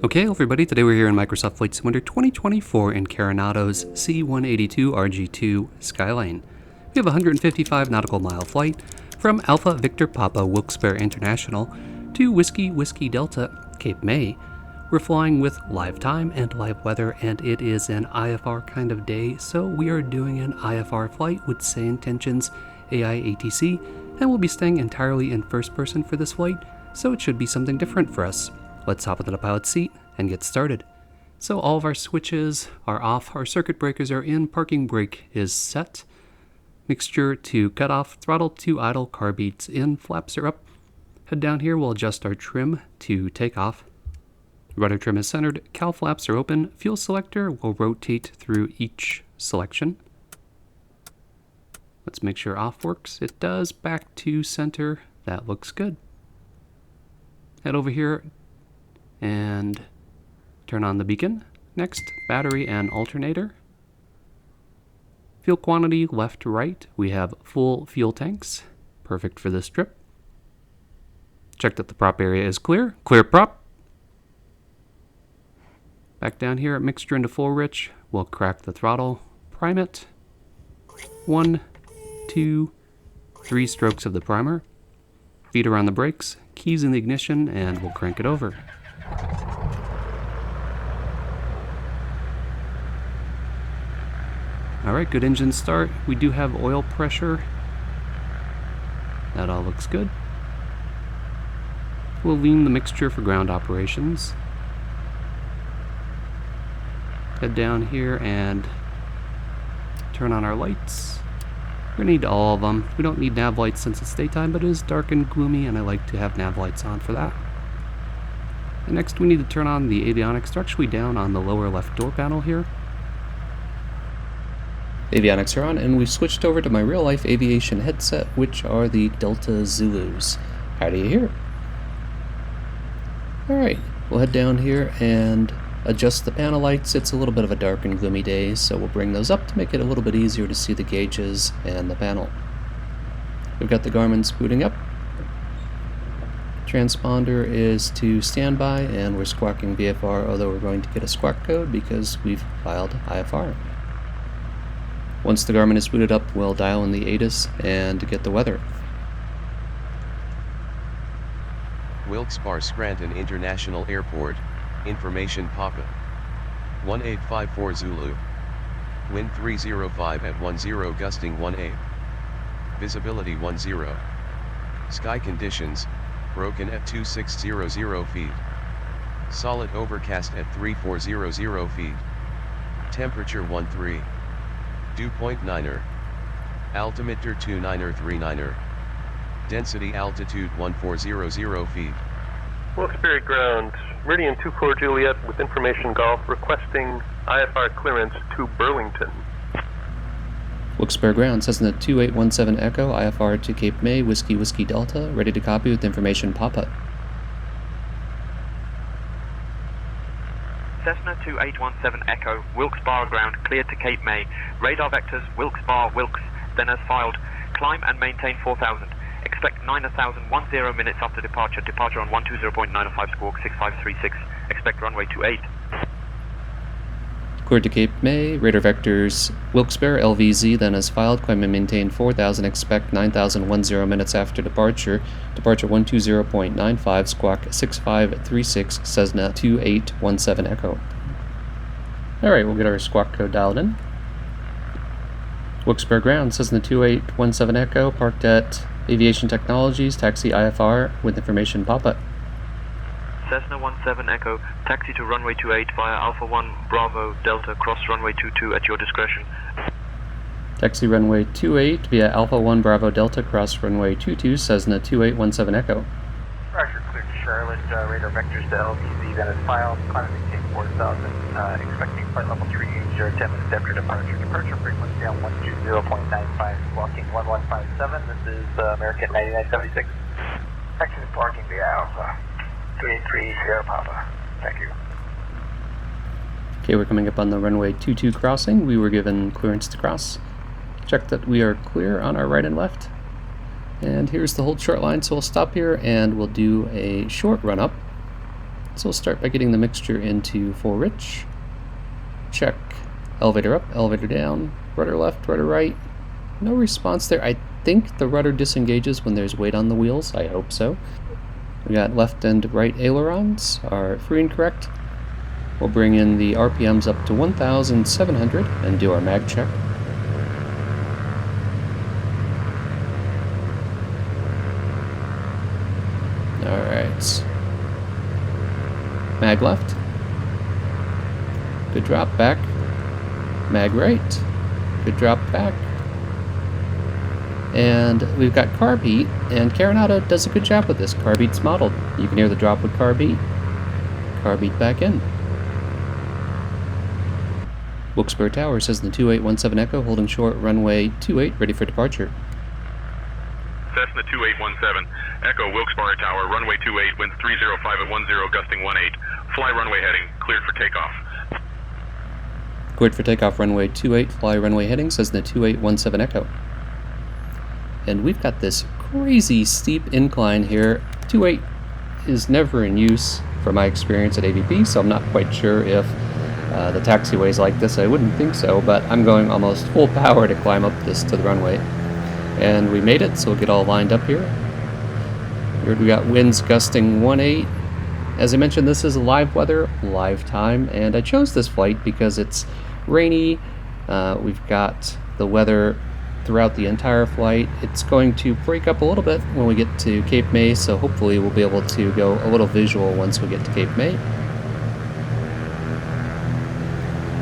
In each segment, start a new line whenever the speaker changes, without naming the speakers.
Okay, everybody, today we're here in Microsoft Flight Simulator 2024 in Carenado's C-182 RG2 Skylane. We have a 155 nautical mile flight from Alpha Victor Papa Wilkes-Barre International to Whiskey Whiskey Delta Cape May. We're flying with live time and live weather, and it is an IFR kind of day, so we are doing an IFR flight with SayIntentions.AI ATC, and we'll be staying entirely in first person for this flight, so it should be something different for us. Let's hop into the pilot's seat and get started. So all of our switches are off, our circuit breakers are in, parking brake is set, mixture to cut off, throttle to idle, car beats in, flaps are up. Head down here, we'll adjust our trim to take off. Rudder trim is centered, cowl flaps are open, fuel selector will rotate through each selection. Let's make sure off works. It does. Back to center, that looks good. Head over here and turn on the beacon. Next, battery and alternator. Fuel quantity left to right. We have full fuel tanks, perfect for this trip. Check that the prop area is clear. Clear prop. Back down here, mixture into full rich. We'll crack the throttle, prime it. 1, 2, 3 strokes of the primer. Feet are on the brakes, keys in the ignition, and we'll crank it over. Alright, good engine start. We do have oil pressure. That all looks good. We'll lean the mixture for ground operations. Head down here and turn on our lights. We're gonna need all of them. We don't need nav lights since it's daytime, but it is dark and gloomy, and I like to have nav lights on for that. And next we need to turn on the avionics. They're actually down on the lower left door panel here. Avionics are on, and we've switched over to my real-life aviation headset, which are the Delta Zulus. How do you hear? Alright, we'll head down here and adjust the panel lights. It's a little bit of a dark and gloomy day, so we'll bring those up to make it a little bit easier to see the gauges and the panel. We've got the Garmin's booting up. Transponder is to standby, and we're squawking VFR, although we're going to get a squawk code because we've filed IFR. Once the Garmin is booted up, we'll dial in the ATIS and get the weather.
Wilkes-Barre Scranton International Airport. Information Papa. 1854 Zulu. Wind 305 at 10 gusting 18. Visibility 10. Sky conditions, broken at 2600 feet. Solid overcast at 3400 feet. Temperature 13. Dew point 9er. Altimeter 29er 39er. Density altitude 1400 feet.
Wilkes-Barre ground, Meridian 24 Juliet with information Golf requesting IFR clearance to Burlington.
Wilkes-Barre ground, Cessna 2817 Echo, IFR to Cape May, Whiskey Whiskey Delta, ready to copy with information Papa.
Cessna 2817 Echo, Wilkes-Barre ground, cleared to Cape May. Radar vectors, Wilkes-Barre, Wilkes, then as filed. Climb and maintain 4000. Expect 9,010 minutes after departure. Departure on 120.905 squawk 6536. Expect runway 28.
Cleared to Cape May, radar vectors Wilkes-Barre LVZ, then as filed. Climb and maintain 4000. Expect 9,010 minutes after departure. Departure 120.95 squawk 6536. Cessna 2817 Echo. Alright, we'll get our squawk code dialed in. Wilkes-Barre ground, Cessna 2817 Echo, parked at Aviation Technologies, taxi IFR with information Papa.
Cessna 17 Echo, taxi to runway 28 via Alpha 1 Bravo Delta, cross runway 22 at your discretion.
Taxi runway 28 via Alpha 1 Bravo Delta, cross runway 22, Cessna 2817 Echo.
Roger, clear to Charlotte, radar vectors to LVZ, that is filed, climb and maintain 4000, expecting flight level 380, 10 minutes after departure. Departure frequency on 120.95, walking 1157, this is American 9976. Taxi to parking via Alpha, 383 Sierra Papa, thank you.
Okay, we're coming up on the runway 22 crossing. We were given clearance to cross. Check that we are clear on our right and left. And here's the hold short line, so we'll stop here and we'll do a short run up. So we'll start by getting the mixture into full rich. Check. Elevator up, elevator down, rudder left, rudder right. No response there. I think the rudder disengages when there's weight on the wheels. I hope so. We got left and right ailerons are free and correct. We'll bring in the RPMs up to 1,700 and do our mag check. Alright. Mag left. Good drop back. Mag right. Good drop back. And we've got carb heat, and Carenado does a good job with this. Carb heat's modeled. You can hear the drop with carb heat. Carb heat back in. Wilkes-Barre Tower says in the 2817 Echo, holding short, runway 28, ready for departure.
Cessna 2817, Echo, Wilkes-Barre Tower, runway 28, winds 305 at 10, gusting 18. Fly runway heading, cleared for takeoff.
Cleared for takeoff, runway 28, fly runway heading, says in the 2817 Echo. And we've got this crazy steep incline here. 28 is never in use from my experience at AVP, so I'm not quite sure if the taxiway's like this. I wouldn't think so, but I'm going almost full power to climb up this to the runway. And we made it, so we'll get all lined up here. Here we got winds gusting 18. As I mentioned, this is live weather, live time, and I chose this flight because it's rainy. We've got the weather throughout the entire flight. It's going to break up a little bit when we get to Cape May, so hopefully we'll be able to go a little visual once we get to Cape May.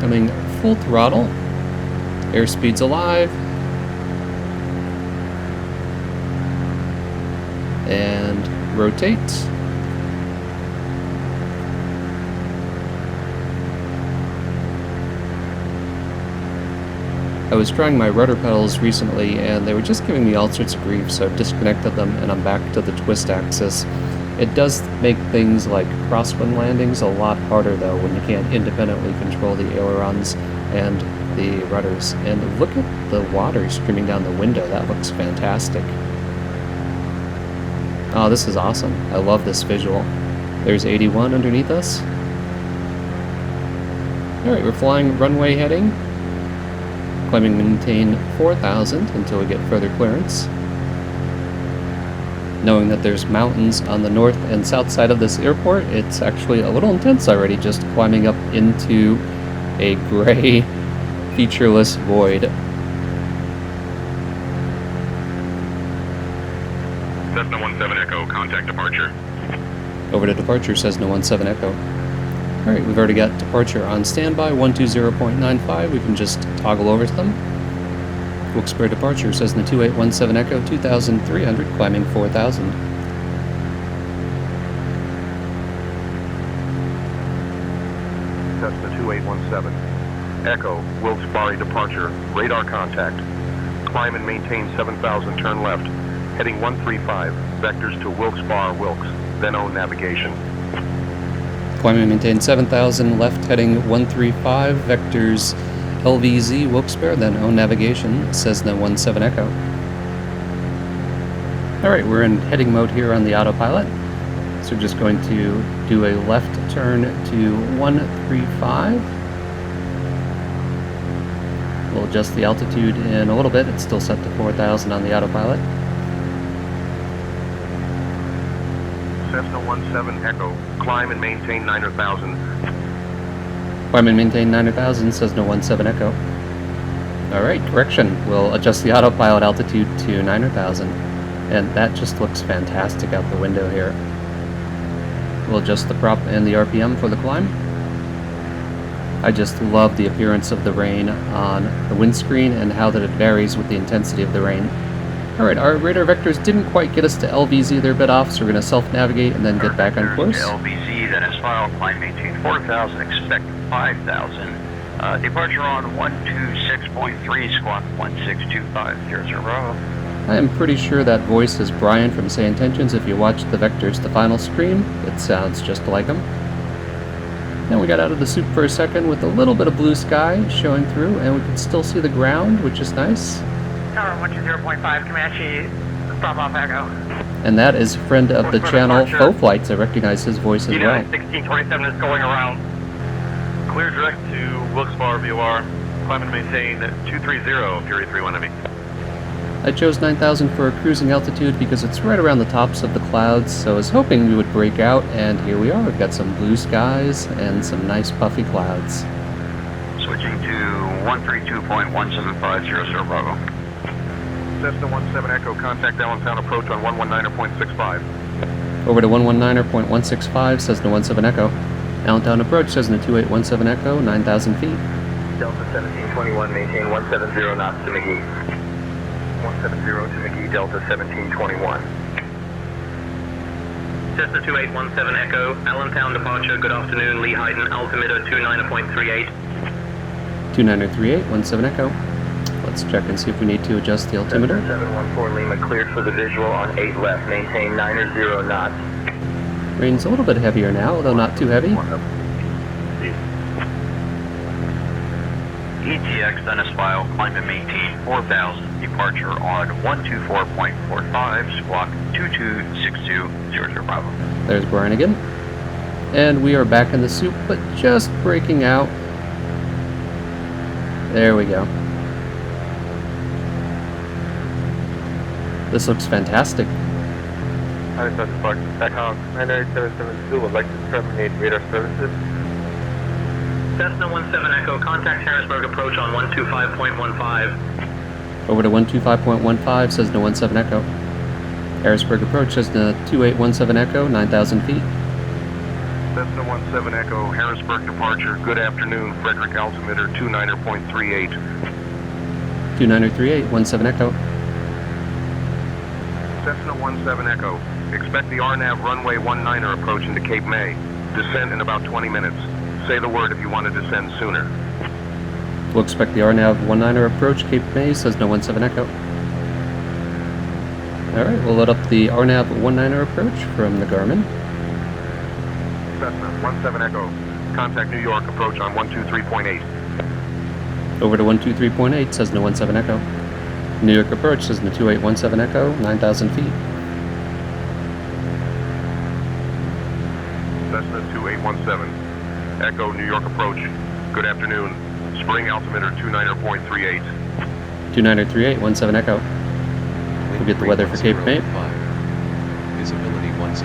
Coming full throttle. Airspeed's alive. And rotate. I was trying my rudder pedals recently and they were just giving me all sorts of grief, so I disconnected them and I'm back to the twist axis. It does make things like crosswind landings a lot harder though when you can't independently control the ailerons and the rudders. And look at the water streaming down the window, that looks fantastic. Oh, this is awesome. I love this visual. There's 81 underneath us. Alright, we're flying runway heading. Climbing maintain 4,000 until we get further clearance. Knowing that there's mountains on the north and south side of this airport, it's actually a little intense already just climbing up into a gray, featureless void.
Cessna 17 Echo, contact departure.
Over to departure, Cessna 17 Echo. Alright, we've already got departure on standby, 120.95. We can just toggle over to them. Wilkes-Barre departure, Cessna 2817 Echo, 2,300, climbing 4,000.
Cessna 2817. Echo, Wilkes-Barre departure, radar contact. Climb and maintain 7,000, turn left. Heading 135, vectors to Wilkes-Barre, Wilkes, then own navigation.
Climb and maintain 7,000, left heading 135, vectors LVZ, Wilkes-Barre, then own navigation, Cessna 17 Echo. Alright, we're in heading mode here on the autopilot. So we're just going to do a left turn to 135. We'll adjust the altitude in a little bit. It's still set to 4,000 on the autopilot.
Cessna 17 Echo, climb and maintain 9,000.
Climb and maintain 9,000, Cessna 17 Echo. Alright, correction. We'll adjust the autopilot altitude to 9,000. And that just looks fantastic out the window here. We'll adjust the prop and the RPM for the climb. I just love the appearance of the rain on the windscreen and how that it varies with the intensity of the rain. Alright, our radar vectors didn't quite get us to LVZ, they're a bit off, so we're going to self-navigate and then get back on course.
LVZ, then as filed, climb maintain 4,000, expect 5,000. Departure on 126.3, squawk 162500.
I am pretty sure that voice is Brian from SayIntentions. If you watch the vectors to final stream, it sounds just like him. Then we got out of the soup for a second with a little bit of blue sky showing through, and we can still see the ground, which is nice.
Tower 120.5, Comanche, drop off Echo.
And that is friend of the channel, Faux Flights. I recognize his voice as well.
1627 is going around.
Clear direct to Wilkes-Barre VOR. Climb and maintain 230, Fury 31 Heavy.
I chose 9,000 for a cruising altitude because it's right around the tops of the clouds, so I was hoping we would break out, and here we are. We've got some blue skies and some nice puffy clouds.
Switching to 132.17500 Bravo.
Cessna 17 Echo, contact Allentown approach on 119.65.
Over to 119.165, Cessna 17 Echo. Allentown approach, Cessna 2817 Echo, 9,000 feet.
Delta 1721, maintain 170 knots to McGee. 170 to McGee, Delta 1721.
Cessna 2817 Echo, Allentown departure, good afternoon, Lee Hayden, altimeter 29.38.
2938, 17 Echo. Let's check and see if we need to adjust the altimeter.
714 Lima, cleared for the visual on 8 left, maintain 90 knots.
Rain's a little bit heavier now, although not too heavy.
ETX Dennis File, climb and maintain 4,000, departure on 124.45, squawk 226200 Bravo.
There's Brian again. And we are back in the soup, but just breaking out. There we go. This looks fantastic.
TACOM 9877 would like to terminate radar services.
Cessna 17 Echo, contact Harrisburg approach on 125.15.
Over to 125.15, Cessna 17 Echo. Harrisburg approach, Cessna 2817 Echo, 9,000 feet.
Cessna 17 Echo, Harrisburg departure, good afternoon, Frederick altimeter 29.38.
2938, 17 Echo.
Cessna 17 Echo, expect the RNAV runway 19er approach into Cape May. Descent in about 20 minutes. Say the word if you want to descend sooner.
We'll expect the RNAV 19er approach, Cape May, Cessna 17 Echo. Alright, we'll load up the RNAV 19er approach from the Garmin.
Cessna 17 Echo, contact New York approach on 123.8.
Over to 123.8, Cessna 17 Echo. New York approach, Cessna 2817 Echo, 9,000 feet.
Cessna 2817. Echo, New York approach. Good afternoon. Spring altimeter 29.38.
2938, 17 Echo. We'll get the weather for Cape May.
Visibility 10.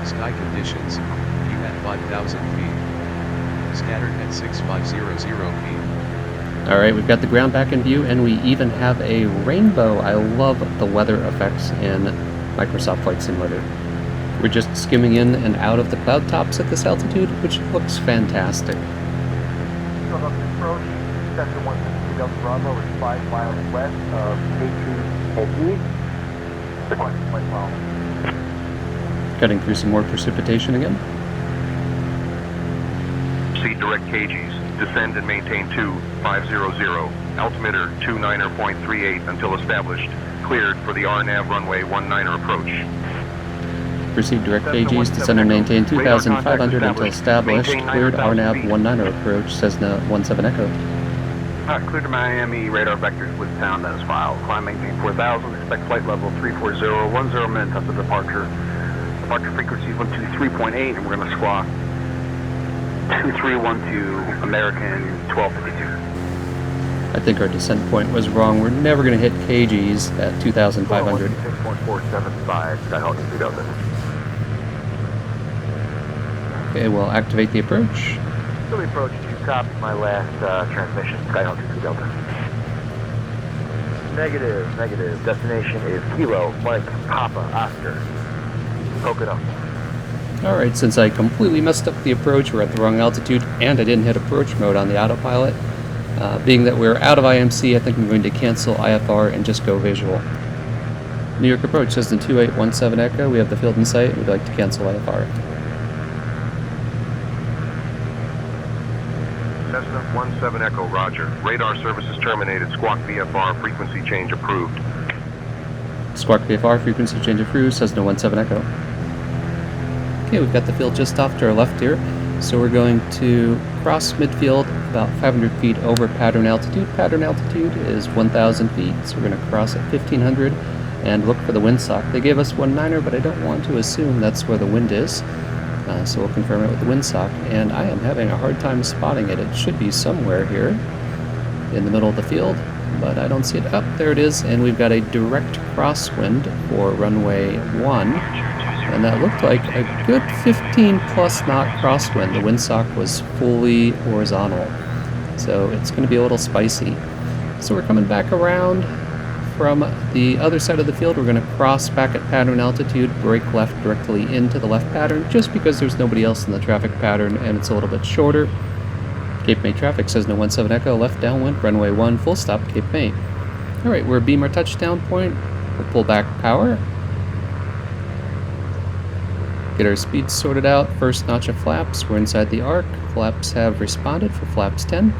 Sky conditions, view at 5,000 feet. Scattered at 6500 feet.
Alright, we've got the ground back in view, and we even have a rainbow. I love the weather effects in Microsoft Flight Simulator. We're just skimming in and out of the cloud tops at this altitude, which looks fantastic.
Approach, Cessna 162 Delta Bravo is 5 miles west of K2 Request flight well.
Cutting through some more precipitation again.
Proceed direct KGs. Descend and maintain 2500. Altimeter 29.38 until established. Cleared for the RNAV runway 19er approach.
Proceed direct KGs, descend and maintain 2,500 until established. Cleared RNAV 19er approach, Cessna 17 Echo.
Clear to Miami, radar vectors with sound as file. Climb maintain 4,000, expect flight level 340, 10 minutes after departure. Departure frequency is 123.8, and we're going to squawk 2312, American 1252.
I think our descent point was wrong. We're never going to hit KGs at 2,500.
6.475, Skyhawk 2 Delta.
Okay, we'll activate the approach.
Philly approach, you copied my last transmission, Skyhawk 2 Delta. Negative. Destination is Kilo, Mike, Papa, Oscar. Poke it up.
Alright, since I completely messed up the approach, we're at the wrong altitude, and I didn't hit approach mode on the autopilot. Being that we're out of IMC, I think I'm going to cancel IFR and just go visual. New York approach, Cessna 2817 Echo. We have the field in sight. We'd like to cancel IFR.
Cessna 17 Echo, roger. Radar services terminated. Squawk VFR, frequency change approved.
Squawk VFR, frequency change approved, Cessna 17 Echo. Okay, we've got the field just off to our left here. So we're going to cross midfield about 500 feet over pattern altitude. Pattern altitude is 1,000 feet, so we're going to cross at 1,500. and look for the windsock. They gave us 1.9er, but I don't want to assume that's where the wind is. So we'll confirm it with the windsock, and I am having a hard time spotting it. It should be somewhere here in the middle of the field, but I don't see it. Up there it is, and we've got a direct crosswind for runway 1, and that looked like a good 15 plus knot crosswind. The windsock was fully horizontal, so it's going to be a little spicy. So we're coming back around from the other side of the field. We're going to cross back at pattern altitude, brake left directly into the left pattern, just because there's nobody else in the traffic pattern and it's a little bit shorter. Cape May traffic says no 17 Echo, left downwind, runway 1, full stop, Cape May. Alright, we're beam our touchdown point. We'll pull back power. Get our speeds sorted out. First notch of flaps. We're inside the arc. Flaps have responded for flaps 10.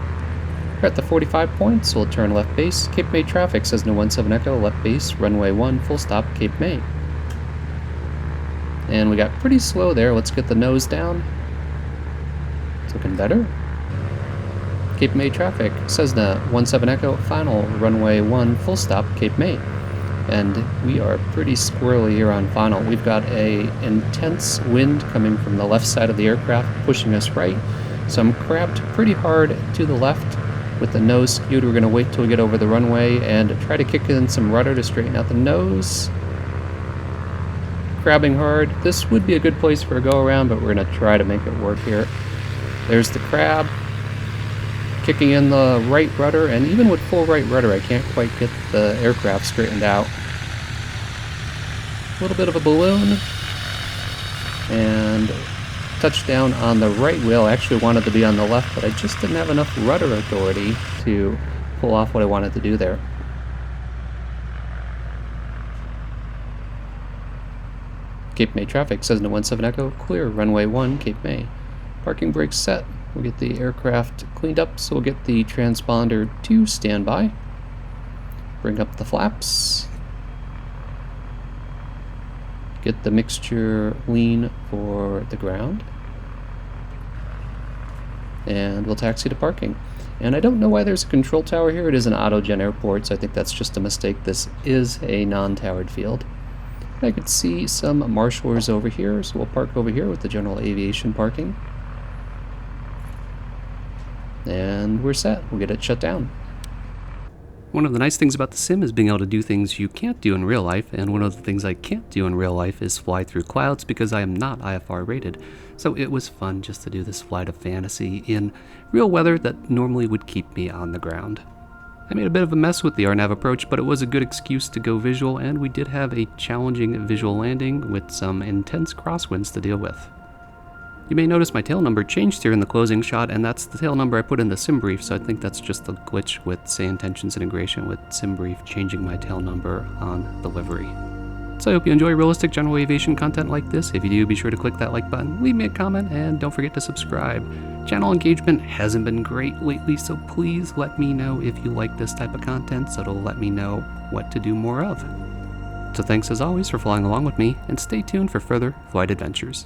We're at the 45 points, so we'll turn left base. Cape May traffic says no 17 Echo, left base, runway 1, full stop, Cape May. And we got pretty slow there. Let's get the nose down. It's looking better. Cape May traffic says no 17 Echo, final, runway 1, full stop, Cape May. And we are pretty squirrely here on final. We've got a intense wind coming from the left side of the aircraft, pushing us right. So I'm crabbed pretty hard to the left. With the nose skewed, we're going to wait till we get over the runway and try to kick in some rudder to straighten out the nose. Crabbing hard. This would be a good place for a go-around, but we're going to try to make it work here. There's the crab. Kicking in the right rudder, and even with full right rudder, I can't quite get the aircraft straightened out. A little bit of a balloon. And touchdown on the right wheel. I actually wanted to be on the left, but I just didn't have enough rudder authority to pull off what I wanted to do there. Cape May traffic says no 17 Echo, clear, runway 1, Cape May. Parking brakes set. We'll get the aircraft cleaned up, so we'll get the transponder to standby. Bring up the flaps. Get the mixture lean for the ground. And we'll taxi to parking. And I don't know why there's a control tower here. It is an auto-gen airport, so I think that's just a mistake. This is a non-towered field. I could see some marshalers over here, so we'll park over here with the general aviation parking. And we're set. We'll get it shut down.
One of the nice things about the sim is being able to do things you can't do in real life, and one of the things I can't do in real life is fly through clouds because I am not IFR rated. So it was fun just to do this flight of fantasy in real weather that normally would keep me on the ground. I made a bit of a mess with the RNAV approach, but it was a good excuse to go visual, and we did have a challenging visual landing with some intense crosswinds to deal with. You may notice my tail number changed here in the closing shot, and that's the tail number I put in the sim brief, so I think that's just a glitch with SayIntentions integration with sim brief changing my tail number on the livery. So I hope you enjoy realistic general aviation content like this. If you do, be sure to click that like button, leave me a comment, and don't forget to subscribe. Channel engagement hasn't been great lately, so please let me know if you like this type of content, so it'll let me know what to do more of. So thanks as always for flying along with me, and stay tuned for further flight adventures.